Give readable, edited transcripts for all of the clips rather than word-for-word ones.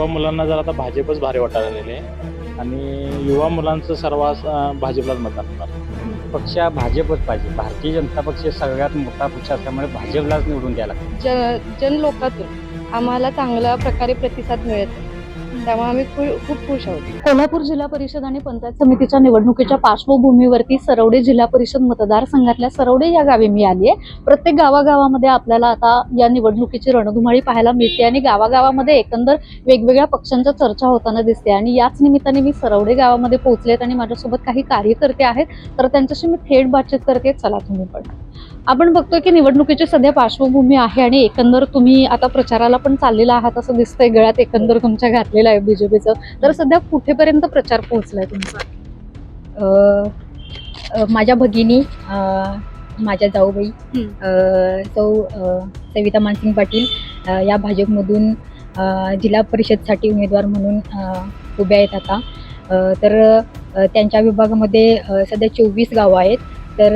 युवा मुलांना जर आता भाजपच भारी वाटायला लागलेले आहे आणि युवा मुलांचं सर्वांस भाजपलाच मतदान होणार. पक्ष भाजपच पाहिजे. भारतीय जनता पक्ष सगळ्यात मोठा पक्ष असल्यामुळे भाजपलाच निवडून द्यायला लागतं. जन लोकातून आम्हाला चांगल्या प्रकारे प्रतिसाद मिळत आहे. त्यामुळे आम्ही खूप खुश आहोत. कोल्हापूर जिल्हा परिषद आणि पंचायत समितीच्या निवडणुकीच्या पार्श्वभूमीवरती सरवडे जिल्हा परिषद मतदारसंघातल्या सरवडे या गावी मी आली आहे. प्रत्येक गावागावामध्ये आपल्याला आता या निवडणुकीची रणधुमाळी पाहायला मिळते आणि गावागावामध्ये एकंदर वेगवेगळ्या पक्षांच्या चर्चा होताना दिसते आणि याच निमित्ताने मी सरवडे गावामध्ये पोहोचलेत आणि माझ्यासोबत काही कार्यकर्ते आहेत, तर त्यांच्याशी मी थेट बातचीत करते. चला तुम्ही पण. आपण बघतोय की निवडणुकीची सध्या पार्श्वभूमी आहे आणि एकंदर तुम्ही आता प्रचाराला पण चाललेला आहात असं दिसतंय. गळ्यात एकंदर तुमच्या घातलेलं आहे बीजेपीचं. तर सध्या कुठेपर्यंत प्रचार पोहोचलाय तुमचा? माझ्या भगिनी, माझ्या जाऊबाई सविता मानसिंग पाटील या भाजपमधून जिल्हा परिषदसाठी उमेदवार म्हणून उभ्या आहेत आता. तर त्यांच्या विभागामध्ये सध्या 24 गावं आहेत. तर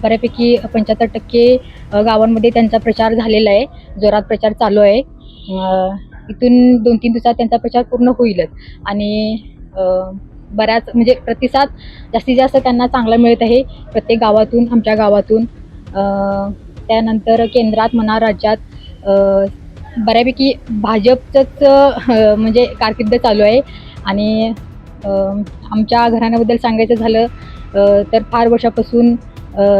बऱ्यापैकी 75% गावांमध्ये त्यांचा प्रचार झालेला आहे. जोरात प्रचार चालू आहे. इथून 2-3 दिवसात त्यांचा प्रचार पूर्ण होईलच आणि बऱ्याच म्हणजे प्रतिसाद जास्तीत जास्त त्यांना चांगला मिळत आहे प्रत्येक गावातून, आमच्या गावातून. त्यानंतर केंद्रात म्हणा, राज्यात बऱ्यापैकी भाजपचंच म्हणजे कारकीर्द चालू आहे. आणि आमच्या घराण्याबद्दल सांगायचं झालं तर फार वर्षापासून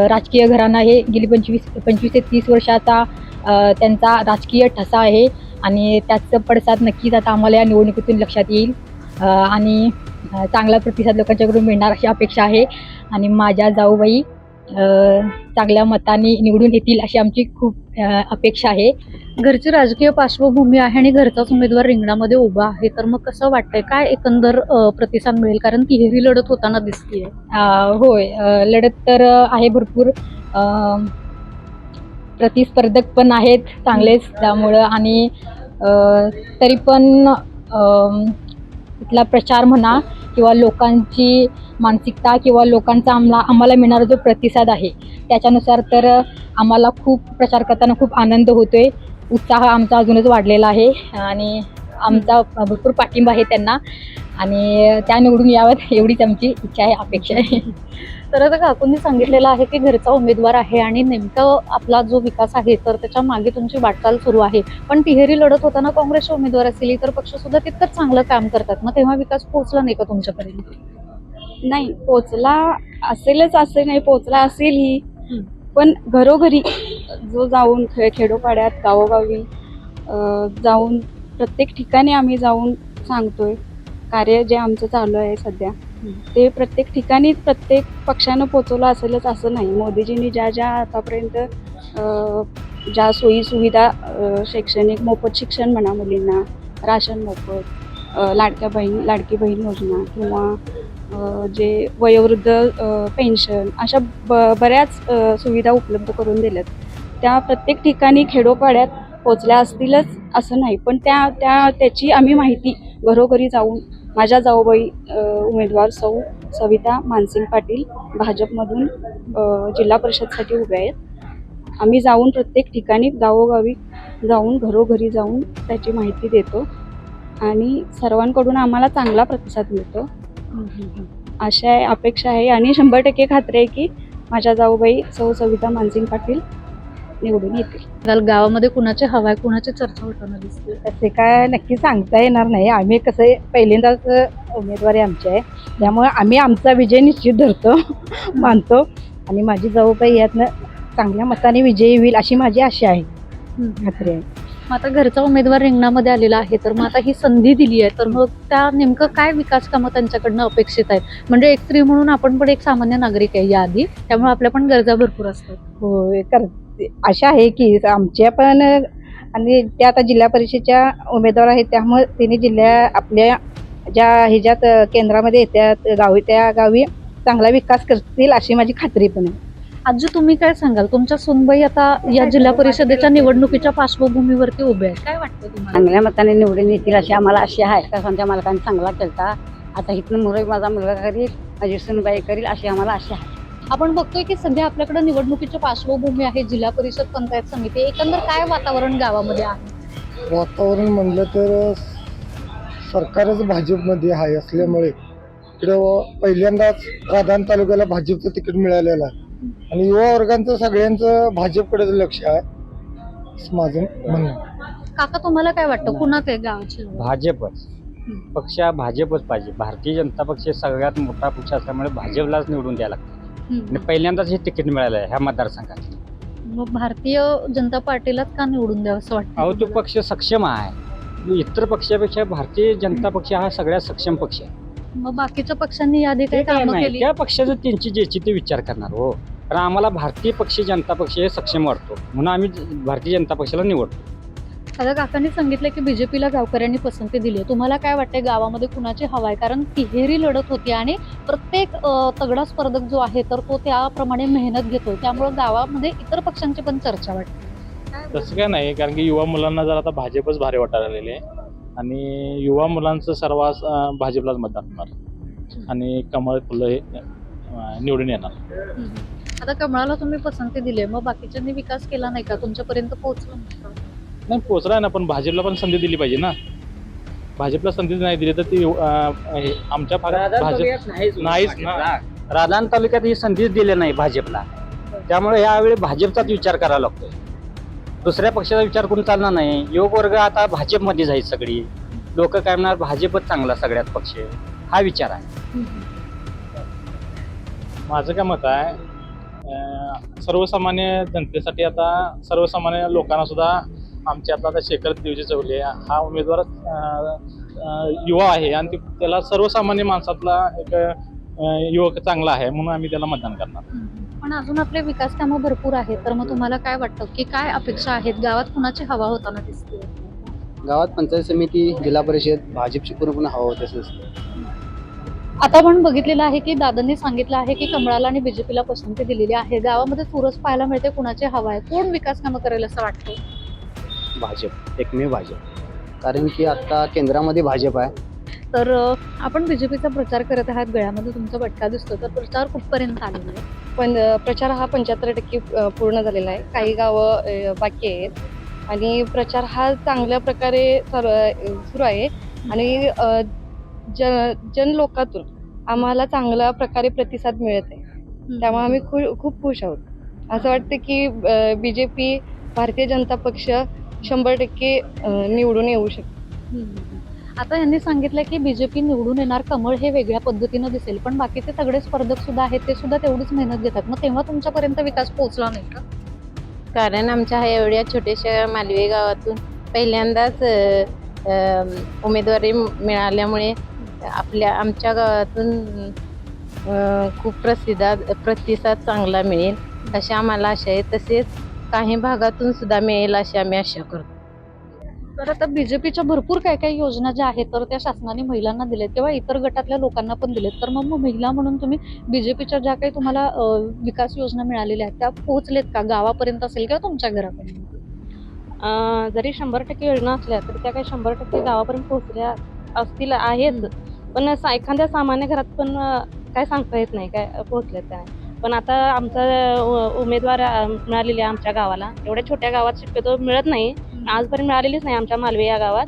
राजकीय घराणा हे गेली 25 ते 30 वर्षाचा त्यांचा राजकीय ठसा आहे आणि त्याचं पडसाद नक्कीच आता आम्हाला या निवडणुकीतून लक्षात येईल आणि चांगला प्रतिसाद लोकांच्याकडून मिळणार अशी अपेक्षा आहे. आणि माझ्या जाऊबाई चांगल्या मताने निवडून येतील अशी आमची खूप अपेक्षा आहे. घरची राजकीय पार्श्वभूमी आहे आणि घरचाच उमेदवार रिंगणामध्ये उभा आहे, तर मग कसं वाटतंय, काय एकंदर प्रतिसाद मिळेल? कारण तिहेरी लढत होताना दिसतीये. होय, लढत तर आहे भरपूर. प्रतिस्पर्धक पण आहेत चांगलेच त्यामुळं. आणि तरी पण इथला प्रचार म्हणा किंवा लोकांची मानसिकता किंवा लोकांचा आम्हाला मिळणारा जो प्रतिसाद आहे त्याच्यानुसार तर आम्हाला खूप प्रचार करताना खूप आनंद होतोय. उत्साह आमचा अजूनच वाढलेला आहे आणि आमचा भरपूर पाठिंबा आहे त्यांना आणि त्या निवडून याव्यात एवढीच आमची इच्छा आहे, अपेक्षा आहे. तर आता काकूंनी सांगितलेलं आहे की घरचा उमेदवार आहे आणि नेमकं आपला जो विकास आहे तर त्याच्या मागे तुमची वाटचाल सुरू आहे. पण तिहेरी लढत होताना काँग्रेसचे उमेदवार असतील, तर पक्ष सुद्धा तितकंच चांगलं काम करतात. मग तेव्हा विकास पोहोचला नाही का तुमच्यापर्यंत? नाही पोचला असेलच, असे नाही पोचला असेलही, पण घरोघरी जो जाऊन खेडोपाड्यात गावोगावी जाऊन प्रत्येक ठिकाणी आम्ही जाऊन सांगतोय कार्य जे आमचं चालू आहे सध्या ते प्रत्येक ठिकाणी प्रत्येक पक्षानं पोचवलं असेलच असं नाही. मोदीजींनी ज्या आतापर्यंत ज्या सोयी सुविधा, शैक्षणिक मोफत शिक्षण म्हणा मुलींना, राशन मोफत, लाडकी बहीण योजना किंवा जे वयोवृद्ध पेन्शन, अशा बऱ्याच सुविधा उपलब्ध करून दिल्यात. त्या प्रत्येक ठिकाणी खेडोपाड्यात पोचल्या असतीलच असं नाही, पण त्याची आम्ही माहिती घरोघरी जाऊन, माझ्या जाऊबाई उमेदवार सविता मानसिंग पाटील भाजपमधून जिल्हा परिषदसाठी उभ्या आहेत. आम्ही जाऊन प्रत्येक ठिकाणी गावोगावी जाऊन घरोघरी जाऊन त्याची माहिती देतो आणि सर्वांकडून आम्हाला चांगला प्रतिसाद मिळतो अशा अपेक्षा आहे. आणि 100% खात्री आहे की माझ्या जाऊबाई सविता मानसिंग पाटील निवडून येतील. गावामध्ये कुणाचे हवा आहे, कुणाची चर्चा होताना दिसते? तसे काय नक्की सांगता येणार नाही. आम्ही कसं पहिल्यांदाच उमेदवारी आमची आहे, त्यामुळे आम्ही आमचा विजय निश्चित धरतो मानतो आणि माझी जाऊबाई यातनं चांगल्या मताने विजयी होईल अशी माझी आशा आहे, खात्री आहे. मग आता घरचा उमेदवार रिंगणामध्ये आलेला आहे, तर मग आता ही संधी दिली आहे, तर मग त्या नेमकं काय विकास कामं त्यांच्याकडनं अपेक्षित आहेत? म्हणजे एक स्त्री म्हणून आपण पण एक सामान्य नागरिक आहे याआधी, त्यामुळे आपल्या पण गरजा भरपूर असतात. हो, आशा आहे की आमच्या पण, आणि त्या आता जिल्हा परिषदेच्या उमेदवार आहेत त्यामुळे तिने आपल्या ज्या ह्याच्यात केंद्रामध्ये येतात गावी, त्या गावी चांगला विकास करतील अशी माझी खात्री पण आहे. आजी, तुम्ही काय सांगाल? तुमच्या सुनबाई आता या जिल्हा परिषदेच्या निवडणुकीच्या पार्श्वभूमीवरती उभ्या आहेत, काय वाटतं तुम्हाला? चांगल्या मताने निवडून येतील अशी आम्हाला आशा आहे. आमच्या मालकांनी चांगला केलता, आता इथून मुरई माझा मुलगा करील, माझी सुनबाई करील अशी आम्हाला आशा आहे. आपण बघतोय की सध्या आपल्याकडे निवडणुकीची पार्श्वभूमी आहे, जिल्हा परिषद पंचायत समिती. एकंदर काय वातावरण गावामध्ये आहे? वातावरण म्हणलं तर सरकारच भाजपमध्ये आहे असल्यामुळे इकडं पहिल्यांदाच राधान तालुक्याला भाजपचं तिकीट मिळालेलं आहे आणि युवा वर्गांचं सगळ्यांचं भाजपकडेच लक्ष आहे असं माझं म्हणणं आहे. काका तुम्हाला काय वाटतं कुणाच आहे गावाची भाजपच पक्ष हा भाजपच पाहिजे. भारतीय जनता पक्ष सगळ्यात मोठा पक्ष असल्यामुळे भाजपलाच निवडून द्यायला लागतं आणि पहिल्यांदाच हे तिकीट मिळालं आहे ह्या मतदारसंघात. मग भारतीय जनता पार्टीलाच का निवडून द्यावं असं अहो वाटतं तो पक्ष सक्षम आहे. इतर पक्षापेक्षा भारतीय जनता पक्ष हा सगळ्यात सक्षम पक्ष आहे. मग बाकीच्या पक्षांनी याआधी काही कामं नाही, केली त्या पक्षाचं त्यांची ज्याची ते विचार करणार हो. कारण आम्हाला भारतीय पक्ष जनता पक्ष हे सक्षम वाटतो म्हणून आम्ही भारतीय जनता पक्षाला निवडतो. आता काकांनी सांगितलं की बीजेपीला गावकऱ्यांनी पसंती दिली आहे. तुम्हाला काय वाटतंय गावामध्ये कुणाची हवा आहे? कारण तिहेरी लढत होती आणि प्रत्येक तगडा स्पर्धक जो आहे तर तो त्याप्रमाणे मेहनत घेतोय, त्यामुळे गावामध्ये इतर पक्षांची पण चर्चा वाटते. तसं काय नाही, कारण की युवा मुलांना जर आता भाजपच भारी वाटायला लागलेले आहे आणि युवा मुलांचं सर्वांस भाजपलाच मतदान होणार आणि कमळ फुलं हे निवडून येणार. आता कमळाला तुम्ही पसंती दिली आहे, मग बाकीच्यांनी विकास केला नाही का? तुमच्यापर्यंत पोहोचला नाही का? नाही पोचलाय ना, पण भाजपला पण संधी दिली पाहिजे ना. भाजपला संधी नाही दिली तर ती आमच्या भागात भाजप नाहीच ना. राधान तालुक्यात ही संधीच दिली नाही भाजपला, त्यामुळे यावेळी भाजपचाच विचार करावा लागतोय. दुसऱ्या पक्षाचा विचार करून चालणार नाही. युवक वर्ग आता भाजपमध्ये जाईल. सगळी लोक काय म्हणणार, भाजपच चांगला सगळ्यात पक्ष हा विचार आहे. माझं काय मत आहे, सर्वसामान्य जनतेसाठी आता सर्वसामान्य लोकांना सुद्धा आमचे आता शेखर देवजी चौले हा उमेदवार युवा आहे आणि त्याला सर्वसामान्य माणसातला एक युवक चांगला आहे म्हणून आम्ही त्याला मतदान करणार. पण अजून आपले विकास कामं भरपूर आहेत, तर मग तुम्हाला काय वाटतं की काय अपेक्षा आहेत? गावात कुणाची हवा होताना दिसते? गावात पंचायत समिती, जिल्हा परिषद भाजपची पूर्णपणे हवा होते असं दिसतं. आता आपण बघितलेलं आहे की दादांनी सांगितलं आहे की कमळाला आणि बीजेपीला पसंती दिलेली आहे. गावामध्ये चुरस पाहायला मिळते. कुणाची हवा आहे? कोण विकास कामं करेल असं वाटतं? भाजप, एकमेव भाजप. कारण की आता केंद्रामध्ये भाजप आहे. तर आपण बीजेपीचा प्रचार करत आहात, गळ्यामध्ये तुमचा बटका दिसतो, तर प्रचार कुठपर्यंत आलेला आहे? पण प्रचार हा 75% पूर्ण झालेला आहे. काही गावं बाकी आहेत आणि प्रचार हा चांगल्या प्रकारे सुरू आहे आणि जन लोकातून आम्हाला चांगल्या प्रकारे प्रतिसाद मिळत आहे. त्यामुळे आम्ही खूप खुश आहोत. असं वाटतं की बीजेपी, भारतीय जनता पक्ष 100% निवडून येऊ शकतो. आता यांनी सांगितलं की बीजेपी निवडून येणार, कमळ हे वेगळ्या पद्धतीनं दिसेल, पण बाकीचे सगळे स्पर्धक सुद्धा आहेत ते सुद्धा तेवढीच मेहनत घेतात. मग तेव्हा तुमच्यापर्यंत विकास पोहोचला नाही का? कारण आमच्या ह्या एवढ्या छोट्याशा मालवे गावातून पहिल्यांदाच उमेदवारी मिळाल्यामुळे आमच्या गावातून खूप प्रतिसाद चांगला मिळेल अशी आम्हाला आशा आहे. तसेच काही भागातून सुद्धा मिळेल अशी आम्ही आशा करतो. तर आता बीजेपीच्या भरपूर काही काही योजना ज्या आहेत तर त्या शासनाने महिलांना दिल्यात किंवा इतर गटातल्या लोकांना पण दिलेत. तर मग महिला म्हणून तुम्ही बीजेपीच्या ज्या काही तुम्हाला विकास योजना मिळालेल्या आहेत त्या पोहोचलेत का? गावापर्यंत असेल किंवा तुमच्या घरापर्यंत? जरी 100% योजना असल्या तर त्या काही 100% गावापर्यंत पोहोचल्या असतील आहेत, पण एखाद्या सामान्य घरात पण काय सांगता येत नाही काय पोहोचले काय. पण आता आमचा उमेदवार मिळालेले आहे आमच्या गावाला. एवढ्या छोट्या गावात शक्यतो मिळत नाही, आजपर्यंत मिळालेलीच नाही आमच्या मालवे या गावात,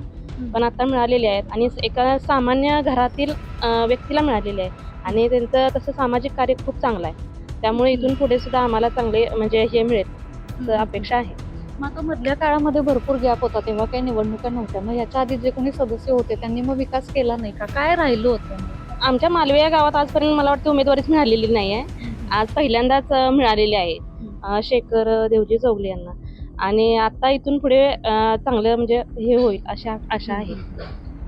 पण आता मिळालेली आहेत आणि एका सामान्य घरातील व्यक्तीला मिळालेले आहे आणि त्यांचं तसं सामाजिक कार्य खूप चांगलं आहे. त्यामुळे इथून पुढे सुद्धा आम्हाला चांगले म्हणजे हे मिळेल अपेक्षा आहे. मग आता मधल्या काळामध्ये भरपूर गॅप होता, तेव्हा काही निवडणुका नव्हत्या. मग याच्या आधी जे कोणी सदस्य होते त्यांनी मग विकास केला नाही का? काय राहिलं होतं? आमच्या मालवे या गावात आजपर्यंत मला वाटतं उमेदवारीच मिळालेली नाही आहे. आज पहिल्यांदाच मिळालेली आहे शेखर देवजी चौले यांना आणि आता इथून पुढे चांगलं म्हणजे हे होईल अशी आशा आहे.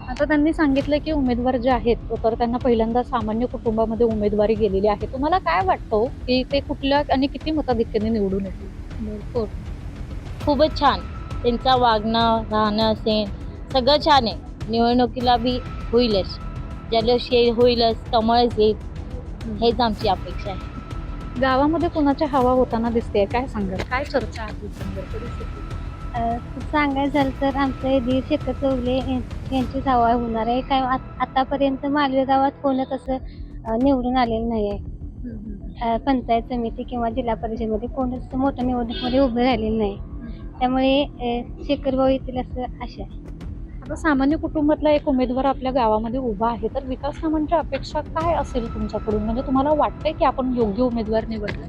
आता त्यांनी सांगितलं की उमेदवार जे आहेत तर त्यांना पहिल्यांदा सामान्य कुटुंबामध्ये उमेदवारी गेलेली आहे. तुम्हाला काय वाटतं की ते कुठल्या आणि किती मताधिक्याने निवडून येतील? खूपच छान त्यांचा वागणं राहणं असेल सगळं छान आहे. निवडणुकीला बी होईलच, जलशे होईलच, कमळच येईल हेच आमची अपेक्षा आहे. गावामध्ये कोणाच्या हवा होताना दिसते काय सांगाल? काय चर्चा आहे? सांगायचं झालं तर आमच्या इथे शेखर चौले यांचीच हवा होणार आहे. काय आतापर्यंत मालवे गावात कोणच असं निवडून आलेलं नाही आहे. पंचायत समिती किंवा जिल्हा परिषदेमध्ये कोणच मोठ्या निवडणुकीमध्ये उभं राहिलेलं नाही. त्यामुळे शेखर भाऊ येतील असं आशा आहे. आता सामान्य कुटुंबातला एक उमेदवार आपल्या गावामध्ये उभा आहे, तर विकास कामांच्या अपेक्षा काय असेल तुमच्याकडून? म्हणजे तुम्हाला वाटतंय की आपण योग्य उमेदवार निवडला?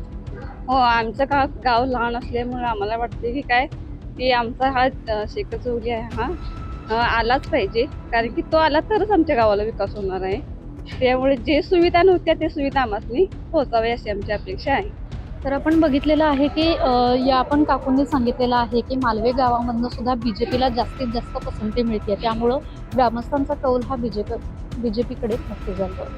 हो, आमचं गाव लहान असल्यामुळे आम्हाला वाटते की काय की आमचा हा शेखर चौगले आहे हा आलाच पाहिजे, कारण की तो आला तरच आमच्या गावाला विकास होणार आहे. त्यामुळे जे सुविधा नव्हत्या ते सुविधा आम्हाला पोहोचावे अशी आमची अपेक्षा आहे. तर आपण बघितलेलं आहे की या आपण काकूंनी सांगितलेलं आहे की मालवे गावामधनं सुद्धा बीजेपीला जास्तीत जास्त पसंती मिळते, त्यामुळं ग्रामस्थांचा कौल हा बीजेपीकडे नक्की जातो.